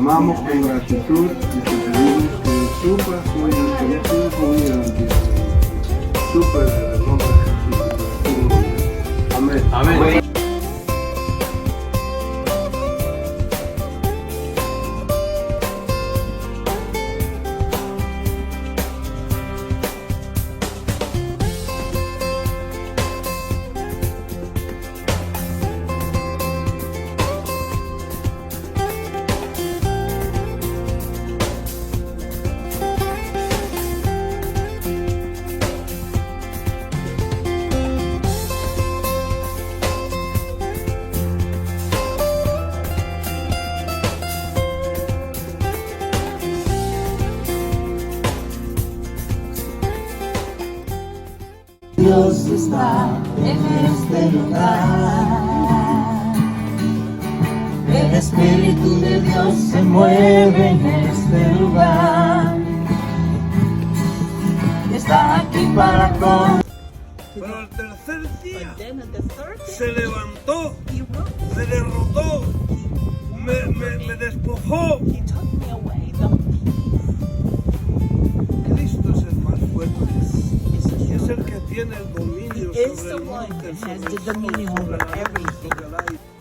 tomamos con gratitud y te pedimos que supas hoy en conocido con vida. Súper en el nombre de Jesús. Amén. Amén. Dios está en este lugar. El Espíritu de Dios se mueve en este lugar. Está aquí para con. Pero al tercer día se levantó, se derrotó, me despojó. Cristo es el más fuerte. Es el que tiene el dominio sobre el monte, sobre el sol, sobre el aire.